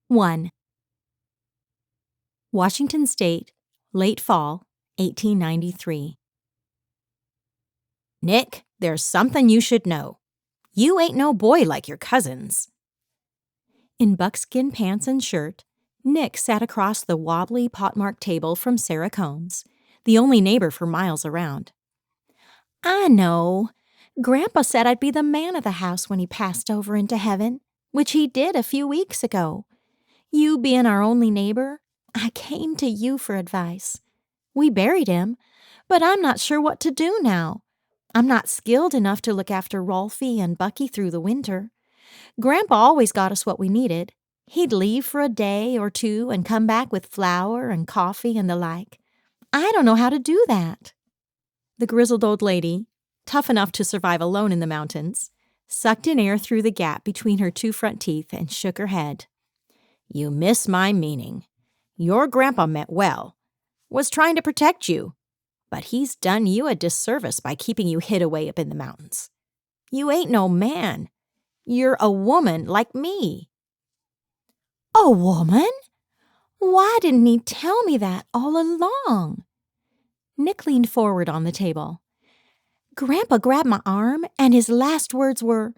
1. Washington State, late fall, 1893. Nick, there's something you should know. You ain't no boy like your cousins. In buckskin pants and shirt, Nick sat across the wobbly potmarked table from Sarah Combs, the only neighbor for miles around. I know. Grandpa said I'd be the man of the house when he passed over into heaven, which he did a few weeks ago. You being our only neighbor, I came to you for advice. We buried him, but I'm not sure what to do now. I'm not skilled enough to look after Rolfie and Bucky through the winter. Grandpa always got us what we needed. He'd leave for a day or two and come back with flour and coffee and the like. I don't know how to do that. The grizzled old lady, tough enough to survive alone in the mountains, sucked in air through the gap between her two front teeth and shook her head. You miss my meaning. Your grandpa meant well, was trying to protect you, but he's done you a disservice by keeping you hid away up in the mountains. You ain't no man. You're a woman like me. A woman? Why didn't he tell me that all along? Nick leaned forward on the table. Grandpa grabbed my arm, and his last words were,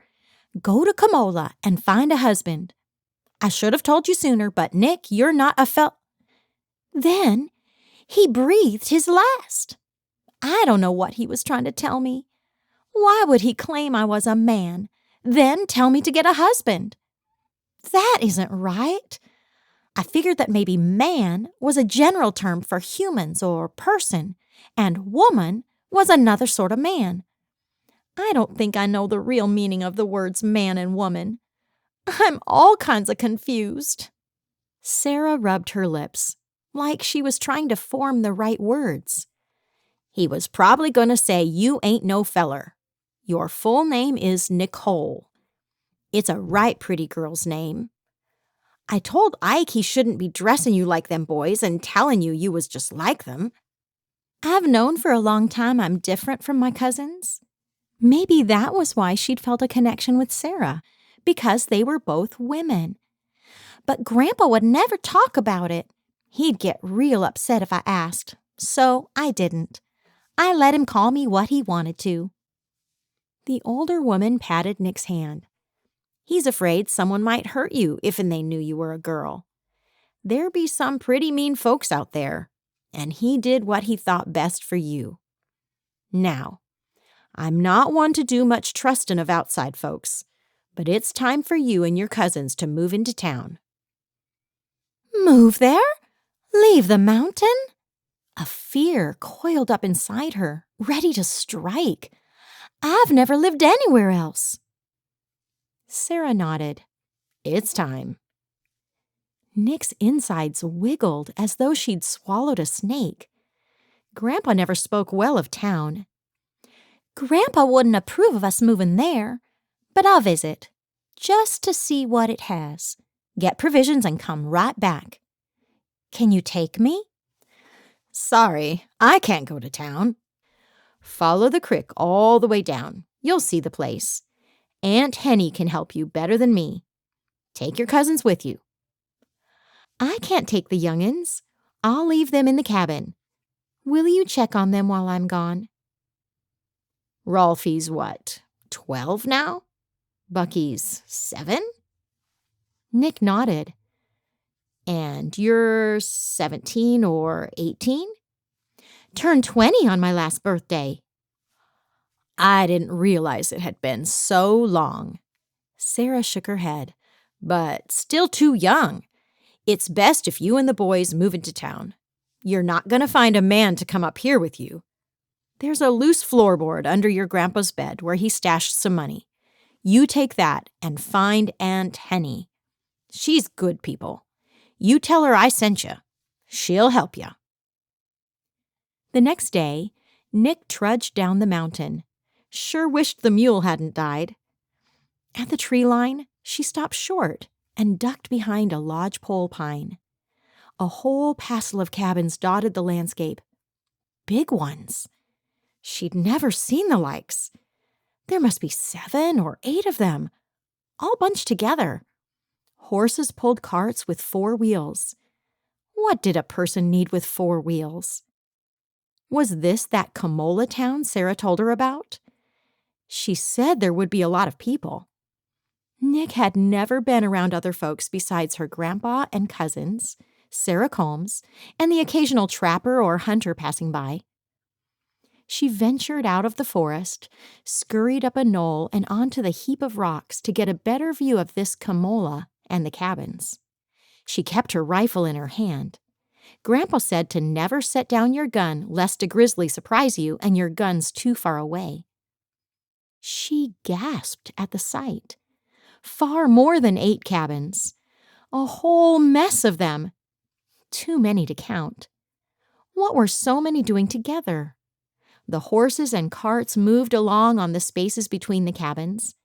"Go to Kamola and find a husband." I should have told you sooner, but Nick, you're not a Then he breathed his last. I don't know what he was trying to tell me. Why would he claim I was a man, then tell me to get a husband? That isn't right. I figured that maybe man was a general term for humans or person, and woman was another sort of man. I don't think I know the real meaning of the words man and woman. I'm all kinds of confused. Sarah rubbed her lips, like she was trying to form the right words. He was probably going to say you ain't no feller. Your full name is Nicole. It's a right pretty girl's name. I told Ike he shouldn't be dressing you like them boys and telling you was just like them. I've known for a long time I'm different from my cousins. Maybe that was why she'd felt a connection with Sarah, because they were both women. But Grandpa would never talk about it. He'd get real upset if I asked, so I didn't. I let him call me what he wanted to. The older woman patted Nick's hand. He's afraid someone might hurt you if they knew you were a girl. There be some pretty mean folks out there, and he did what he thought best for you. Now, I'm not one to do much trustin' of outside folks, but it's time for you and your cousins to move into town. Move there? Leave the mountain? A fear coiled up inside her, ready to strike. I've never lived anywhere else. Sarah nodded. It's time. Nick's insides wiggled as though she'd swallowed a snake. Grandpa never spoke well of town. Grandpa wouldn't approve of us moving there, but I'll visit, just to see what it has. Get provisions and come right back. Can you take me? Sorry, I can't go to town. Follow the crick all the way down. You'll see the place. Aunt Henny can help you better than me. Take your cousins with you. I can't take the young'uns. I'll leave them in the cabin. Will you check on them while I'm gone? Rolfie's what, 12 now? Bucky's 7? Nick nodded. And you're 17 or 18? Turned 20 on my last birthday. I didn't realize it had been so long. Sarah shook her head. But still too young. It's best if you and the boys move into town. You're not going to find a man to come up here with you. There's a loose floorboard under your grandpa's bed where he stashed some money. You take that and find Aunt Henny. She's good people. You tell her I sent you. She'll help you. The next day, Nick trudged down the mountain. Sure wished the mule hadn't died. At the tree line, she stopped short and ducked behind a lodgepole pine. A whole passel of cabins dotted the landscape. Big ones. She'd never seen the likes. There must be 7 or 8 of them, all bunched together. Horses pulled carts with 4 wheels. What did a person need with 4 wheels? Was this that Camola town Sarah told her about? She said there would be a lot of people. Nick had never been around other folks besides her grandpa and cousins, Sarah Combs, and the occasional trapper or hunter passing by. She ventured out of the forest, scurried up a knoll and onto the heap of rocks to get a better view of this Camola and the cabins. She kept her rifle in her hand. Grandpa said to never set down your gun lest a grizzly surprise you and your gun's too far away. She gasped at the sight. Far more than 8 cabins. A whole mess of them. Too many to count. What were so many doing together? The horses and carts moved along on the spaces between the cabins.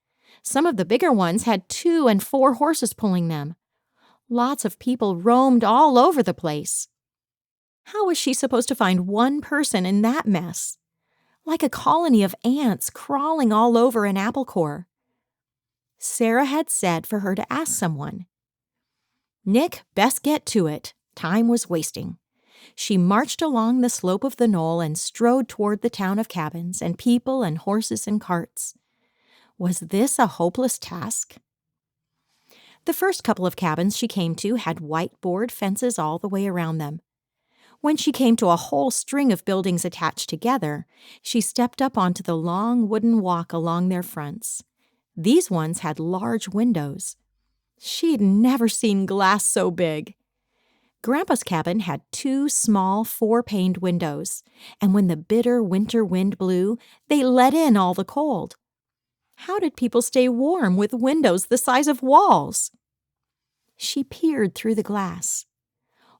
Some of the bigger ones had 2 and 4 horses pulling them. Lots of people roamed all over the place. How was she supposed to find one person in that mess? Like a colony of ants crawling all over an apple core. Sarah had said for her to ask someone. Nick, best get to it. Time was wasting. She marched along the slope of the knoll and strode toward the town of cabins and people and horses and carts. Was this a hopeless task? The first couple of cabins she came to had white board fences all the way around them. When she came to a whole string of buildings attached together, she stepped up onto the long wooden walk along their fronts. These ones had large windows. She'd never seen glass so big. Grandpa's cabin had 2 small 4-paned windows, and when the bitter winter wind blew, they let in all the cold. How did people stay warm with windows the size of walls? She peered through the glass.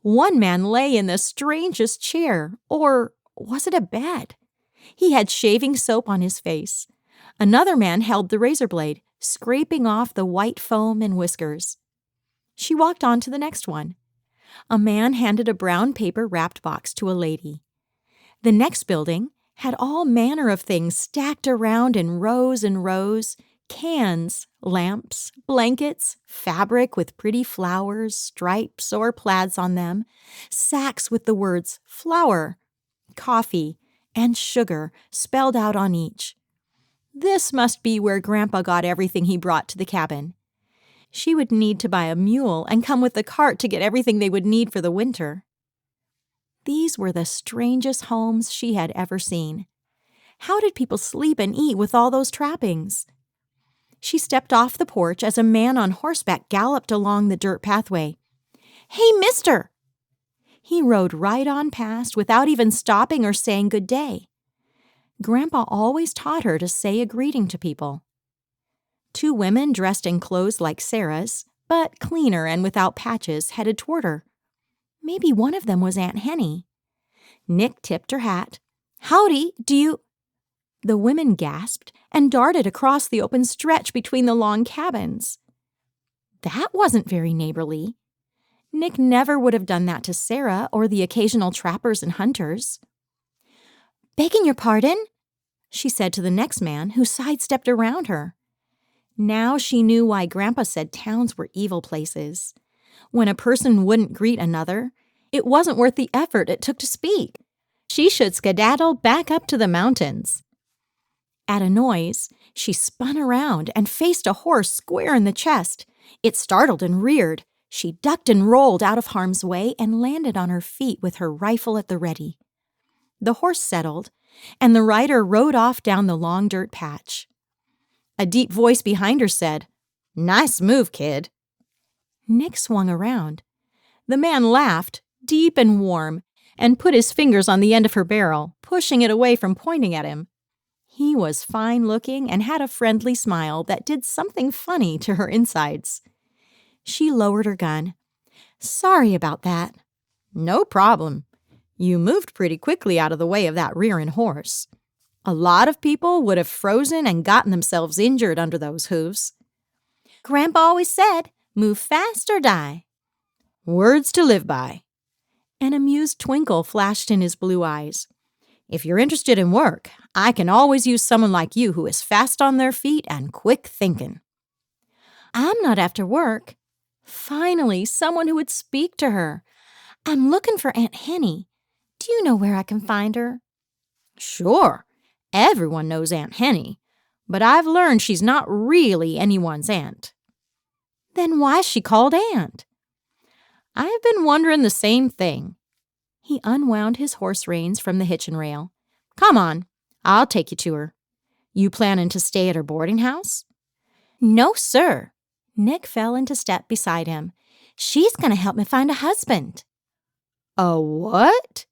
One man lay in the strangest chair, or was it a bed? He had shaving soap on his face. Another man held the razor blade, scraping off the white foam and whiskers. She walked on to the next one. A man handed a brown paper-wrapped box to a lady. The next building had all manner of things stacked around in rows and rows, cans, lamps, blankets, fabric with pretty flowers, stripes, or plaids on them, sacks with the words flour, coffee, and sugar spelled out on each. This must be where Grandpa got everything he brought to the cabin. She would need to buy a mule and come with the cart to get everything they would need for the winter. These were the strangest homes she had ever seen. How did people sleep and eat with all those trappings? She stepped off the porch as a man on horseback galloped along the dirt pathway. "Hey, mister!" He rode right on past without even stopping or saying good day. Grandpa always taught her to say a greeting to people. 2 women dressed in clothes like Sarah's, but cleaner and without patches, headed toward her. Maybe one of them was Aunt Henny. Nick tipped her hat. "Howdy, do you—" The women gasped and darted across the open stretch between the long cabins. That wasn't very neighborly. Nick never would have done that to Sarah or the occasional trappers and hunters. "Begging your pardon," she said to the next man, who sidestepped around her. Now she knew why Grandpa said towns were evil places. When a person wouldn't greet another, it wasn't worth the effort it took to speak. She should skedaddle back up to the mountains. At a noise, she spun around and faced a horse square in the chest. It startled and reared. She ducked and rolled out of harm's way and landed on her feet with her rifle at the ready. The horse settled, and the rider rode off down the long dirt patch. A deep voice behind her said, "Nice move, kid." Nick swung around. The man laughed, deep and warm, and put his fingers on the end of her barrel, pushing it away from pointing at him. He was fine-looking and had a friendly smile that did something funny to her insides. She lowered her gun. "Sorry about that." "No problem. You moved pretty quickly out of the way of that rearing horse. A lot of people would have frozen and gotten themselves injured under those hooves." "Grandpa always said, move fast or die." "Words to live by." An amused twinkle flashed in his blue eyes. "If you're interested in work, I can always use someone like you who is fast on their feet and quick thinking." "I'm not after work." Finally, someone who would speak to her. I'm looking for Aunt Henny. Do you know where I can find her? Sure, everyone knows Aunt Henny, but I've learned she's not really anyone's aunt. Then why's she called Aunt? I've been wondering the same thing. He unwound his horse reins from the hitchin' rail. Come on, I'll take you to her. You planning to stay at her boarding house? No, sir. Nick fell into step beside him. She's going to help me find a husband. A what?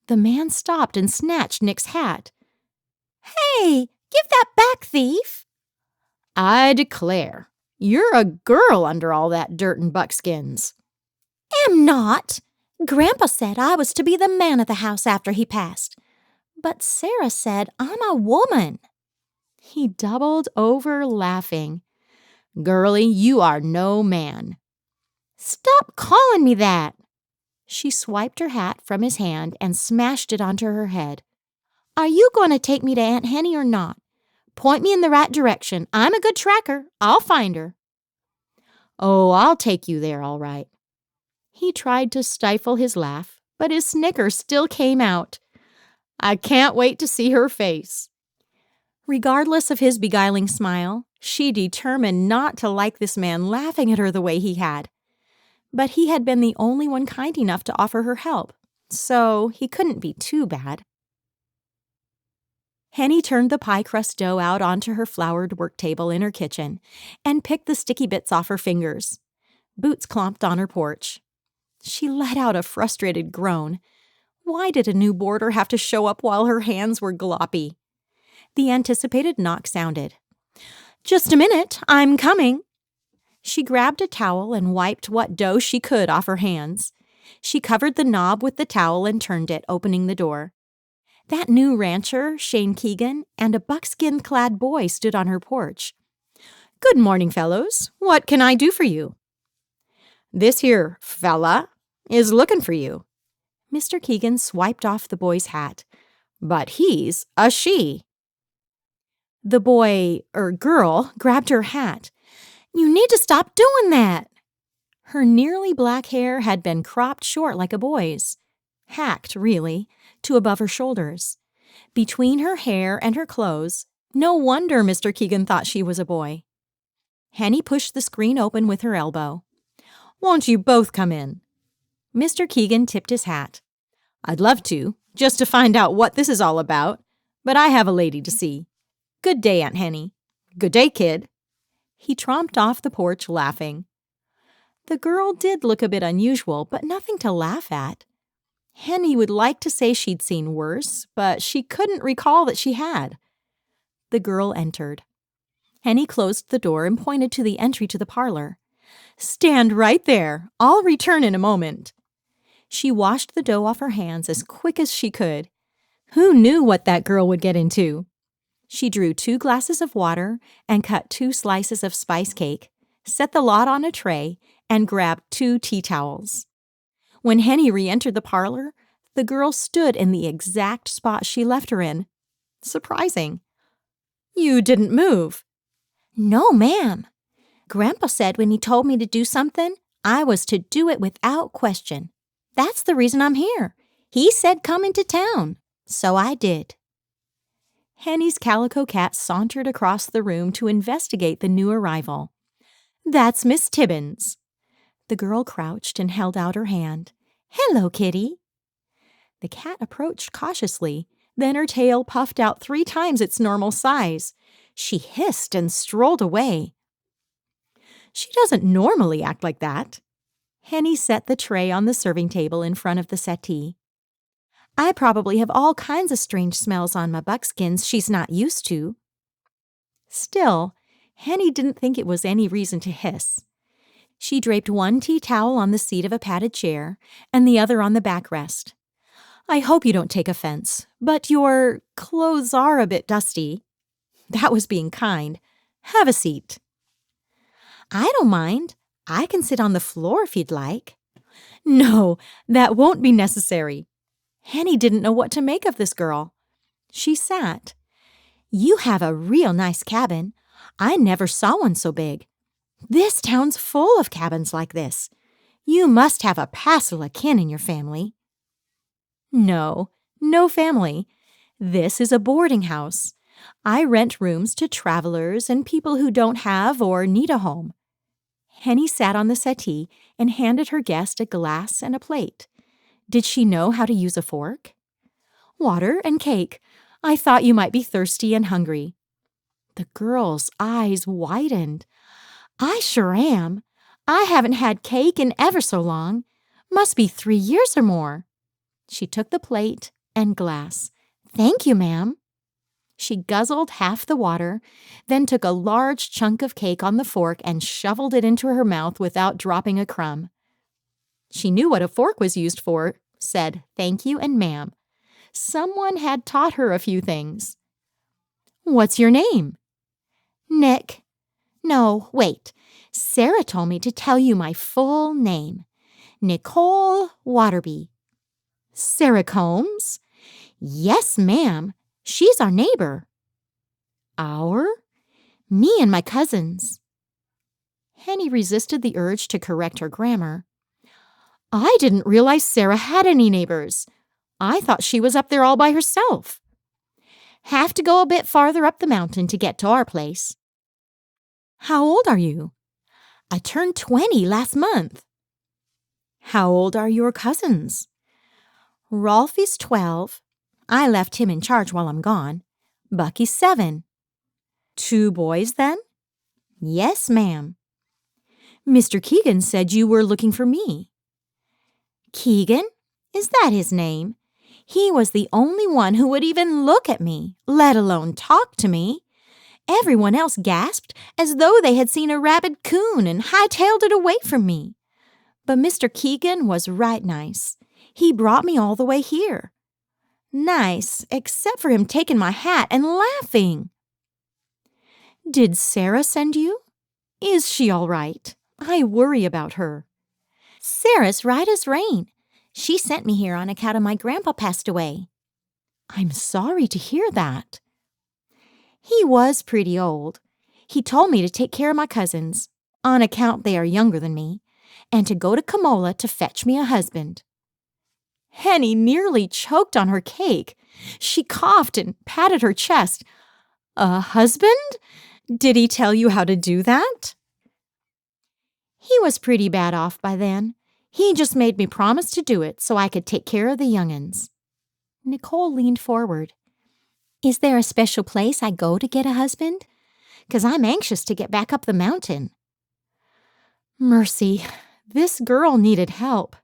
The man stopped and snatched Nick's hat. Hey, give that back, thief! I declare, you're a girl under all that dirt and buckskins. Am not. Grandpa said I was to be the man of the house after he passed. But Sarah said I'm a woman. He doubled over laughing. Girlie, you are no man. Stop calling me that. She swiped her hat from his hand and smashed it onto her head. Are you going to take me to Aunt Henny or not? Point me in the right direction. I'm a good tracker. I'll find her. Oh, I'll take you there, all right. He tried to stifle his laugh, but his snicker still came out. I can't wait to see her face. Regardless of his beguiling smile, she determined not to like this man laughing at her the way he had. But he had been the only one kind enough to offer her help, so he couldn't be too bad. Henny turned the pie crust dough out onto her floured work table in her kitchen and picked the sticky bits off her fingers. Boots clomped on her porch. She let out a frustrated groan. Why did a new boarder have to show up while her hands were gloppy? The anticipated knock sounded. Just a minute, I'm coming. She grabbed a towel and wiped what dough she could off her hands. She covered the knob with the towel and turned it, opening the door. That new rancher, Shane Keegan, and a buckskin-clad boy stood on her porch. Good morning, fellows. What can I do for you? This here fella is looking for you. Mr. Keegan swiped off the boy's hat. But he's a she. The girl grabbed her hat. You need to stop doing that. Her nearly black hair had been cropped short like a boy's. Hacked, really, to above her shoulders. Between her hair and her clothes, no wonder Mr. Keegan thought she was a boy. Henny pushed the screen open with her elbow. Won't you both come in? Mr. Keegan tipped his hat. I'd love to, just to find out what this is all about, but I have a lady to see. Good day, Aunt Henny. Good day, kid. He tromped off the porch, laughing. The girl did look a bit unusual, but nothing to laugh at. Henny would like to say she'd seen worse, but she couldn't recall that she had. The girl entered. Henny closed the door and pointed to the entry to the parlor. Stand right there. I'll return in a moment. She washed the dough off her hands as quick as she could. Who knew what that girl would get into? She drew 2 glasses of water and cut 2 slices of spice cake, set the lot on a tray, and grabbed 2 tea towels. When Henny re-entered the parlor, the girl stood in the exact spot she left her in. Surprising. You didn't move. No, ma'am. Grandpa said when he told me to do something, I was to do it without question. That's the reason I'm here. He said come into town, so I did. Henny's calico cat sauntered across the room to investigate the new arrival. That's Miss Tibbins. The girl crouched and held out her hand. Hello, kitty. The cat approached cautiously, then her tail puffed out 3 times its normal size. She hissed and strolled away. She doesn't normally act like that. Henny set the tray on the serving table in front of the settee. I probably have all kinds of strange smells on my buckskins she's not used to. Still, Henny didn't think it was any reason to hiss. She draped 1 tea towel on the seat of a padded chair and the other on the backrest. I hope you don't take offense, but your clothes are a bit dusty. That was being kind. Have a seat. I don't mind. I can sit on the floor if you'd like. No, that won't be necessary. Henny didn't know what to make of this girl. She sat. You have a real nice cabin. I never saw one so big. This town's full of cabins like this. You must have a passel of kin in your family." No, no family. This is a boarding house. I rent rooms to travelers and people who don't have or need a home. Henny sat on the settee and handed her guest a glass and a plate. Did she know how to use a fork? "Water and cake. I thought you might be thirsty and hungry." The girl's eyes widened. "I sure am. I haven't had cake in ever so long. Must be 3 years or more." She took the plate and glass. "Thank you, ma'am." She guzzled half the water, then took a large chunk of cake on the fork and shoveled it into her mouth without dropping a crumb. She knew what a fork was used for, said thank you and ma'am. Someone had taught her a few things. "What's your name?" "Nick. No, wait. Sarah told me to tell you my full name. Nicole Waterby." "Sarah Combs?" "Yes, ma'am. She's our neighbor." "Our?" "Me and my cousins." Henny resisted the urge to correct her grammar. "I didn't realize Sarah had any neighbors. I thought she was up there all by herself." "Have to go a bit farther up the mountain to get to our place." "How old are you?" "I turned 20 last month." "How old are your cousins?" "Rolfie's 12. I left him in charge while I'm gone. Bucky's 7. 2 boys, then?" "Yes, ma'am." "Mr. Keegan said you were looking for me." "Keegan? Is that his name? He was the only one who would even look at me, let alone talk to me. Everyone else gasped as though they had seen a rabid coon and hightailed it away from me. But Mr. Keegan was right nice. He brought me all the way here. Nice, except for him taking my hat and laughing." "Did Sarah send you? Is she all right? I worry about her." "Sarah's right as rain. She sent me here on account of my grandpa passed away." "I'm sorry to hear that." "He was pretty old. He told me to take care of my cousins, on account they are younger than me, and to go to Komola to fetch me a husband." Henny nearly choked on her cake. She coughed and patted her chest. "A husband? Did he tell you how to do that?" "He was pretty bad off by then. He just made me promise to do it so I could take care of the young'uns." Nicole leaned forward. "Is there a special place I go to get a husband? 'Cause I'm anxious to get back up the mountain." Mercy, this girl needed help.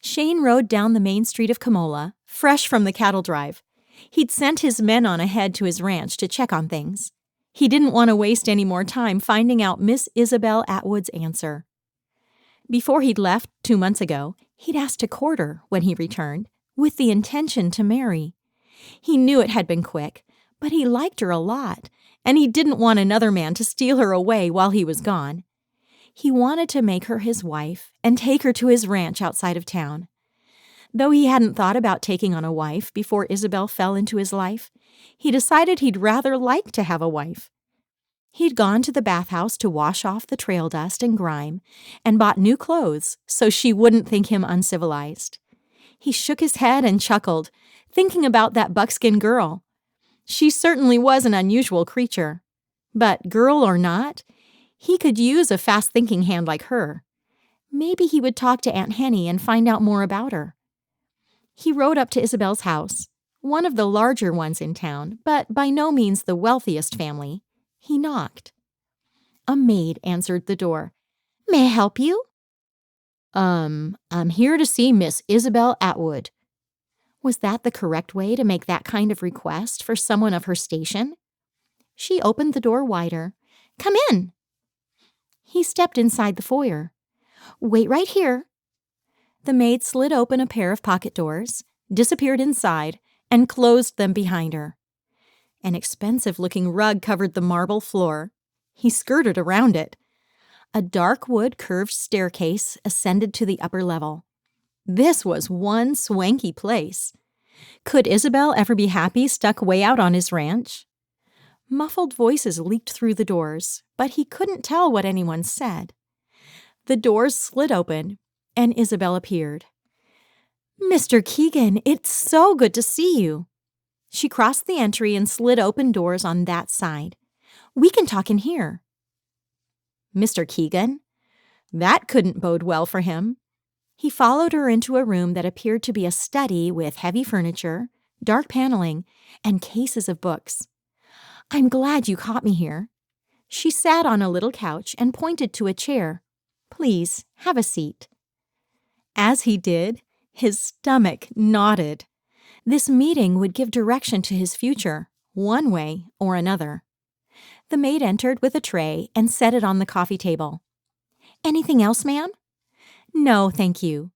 Shane rode down the main street of Komola, fresh from the cattle drive. He'd sent his men on ahead to his ranch to check on things. He didn't want to waste any more time finding out Miss Isabel Atwood's answer. Before he'd left 2 months ago, he'd asked to court her when he returned, with the intention to marry. He knew it had been quick, but he liked her a lot, and he didn't want another man to steal her away while he was gone. He wanted to make her his wife and take her to his ranch outside of town. Though he hadn't thought about taking on a wife before Isabel fell into his life, he decided he'd rather like to have a wife. He'd gone to the bathhouse to wash off the trail dust and grime and bought new clothes so she wouldn't think him uncivilized. He shook his head and chuckled, thinking about that buckskin girl. She certainly was an unusual creature. But girl or not, he could use a fast-thinking hand like her. Maybe he would talk to Aunt Henny and find out more about her. He rode up to Isabel's house, one of the larger ones in town, but by no means the wealthiest family. He knocked. A maid answered the door. "May I help you?" I'm here to see Miss Isabel Atwood." Was that the correct way to make that kind of request for someone of her station? She opened the door wider. "Come in." He stepped inside the foyer. "Wait right here." The maid slid open a pair of pocket doors, disappeared inside, and closed them behind her. An expensive-looking rug covered the marble floor. He skirted around it. A dark wood curved staircase ascended to the upper level. This was one swanky place. Could Isabel ever be happy stuck way out on his ranch? Muffled voices leaked through the doors, but he couldn't tell what anyone said. The doors slid open, and Isabel appeared. "Mr. Keegan, it's so good to see you." She crossed the entry and slid open doors on that side. "We can talk in here." Mr. Keegan? That couldn't bode well for him. He followed her into a room that appeared to be a study with heavy furniture, dark paneling, and cases of books. "I'm glad you caught me here." She sat on a little couch and pointed to a chair. "Please, have a seat." As he did, his stomach knotted. This meeting would give direction to his future, one way or another. The maid entered with a tray and set it on the coffee table. "Anything else, ma'am?" "No, thank you."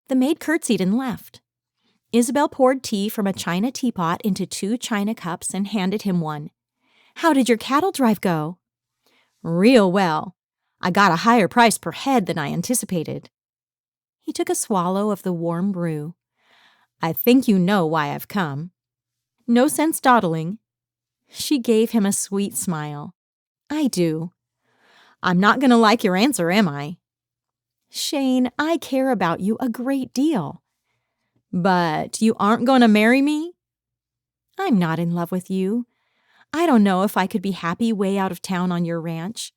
The maid curtsied and left. Isabel poured tea from a china teapot into 2 china cups and handed him one. "How did your cattle drive go?" "Real well. I got a higher price per head than I anticipated." He took a swallow of the warm brew. "I think you know why I've come." "No sense dawdling." She gave him a sweet smile. "I do." "I'm not going to like your answer, am I?" "Shane, I care about you a great deal." "But you aren't going to marry me?" "I'm not in love with you. I don't know if I could be happy way out of town on your ranch.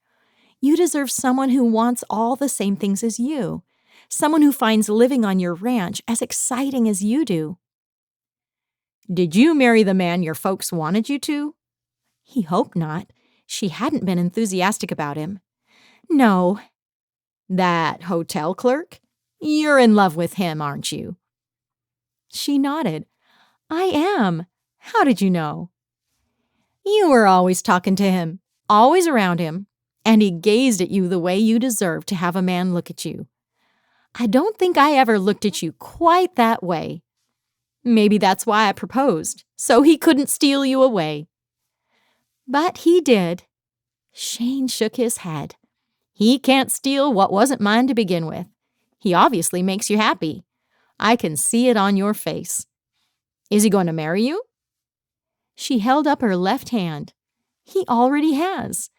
You deserve someone who wants all the same things as you. Someone who finds living on your ranch as exciting as you do." "Did you marry the man your folks wanted you to?" He hoped not. She hadn't been enthusiastic about him. "No." "That hotel clerk? You're in love with him, aren't you?" She nodded. "I am. How did you know?" "You were always talking to him, always around him, and he gazed at you the way you deserve to have a man look at you." "I don't think I ever looked at you quite that way." "Maybe that's why I proposed, so he couldn't steal you away." "But he did." Shane shook his head. "He can't steal what wasn't mine to begin with. He obviously makes you happy. I can see it on your face. Is he going to marry you?" She held up her left hand. "He already has.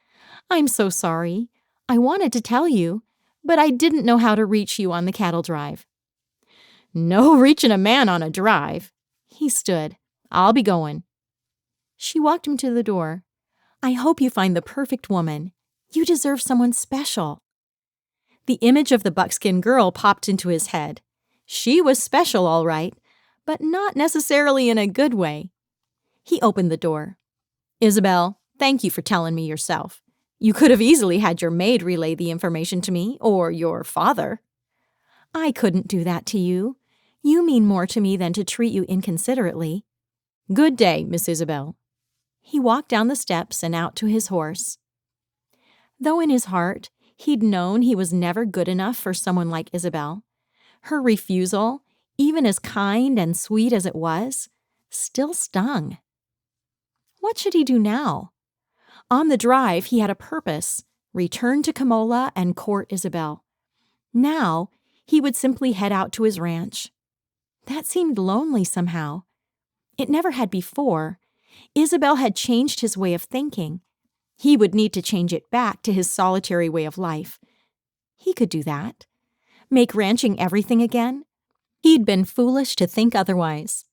I'm so sorry. I wanted to tell you, but I didn't know how to reach you on the cattle drive." "No reaching a man on a drive." He stood. "I'll be going." She walked him to the door. "I hope you find the perfect woman. You deserve someone special." The image of the buckskin girl popped into his head. She was special, all right, but not necessarily in a good way. He opened the door. "Isabel, thank you for telling me yourself. You could have easily had your maid relay the information to me, or your father." "I couldn't do that to you. You mean more to me than to treat you inconsiderately." "Good day, Miss Isabel." He walked down the steps and out to his horse. Though in his heart, he'd known he was never good enough for someone like Isabel, her refusal, even as kind and sweet as it was, still stung. What should he do now? On the drive, he had a purpose: return to Camola and court Isabel. Now, he would simply head out to his ranch. That seemed lonely somehow. It never had before. Isabel had changed his way of thinking. He would need to change it back to his solitary way of life. He could do that. Make ranching everything again. He'd been foolish to think otherwise.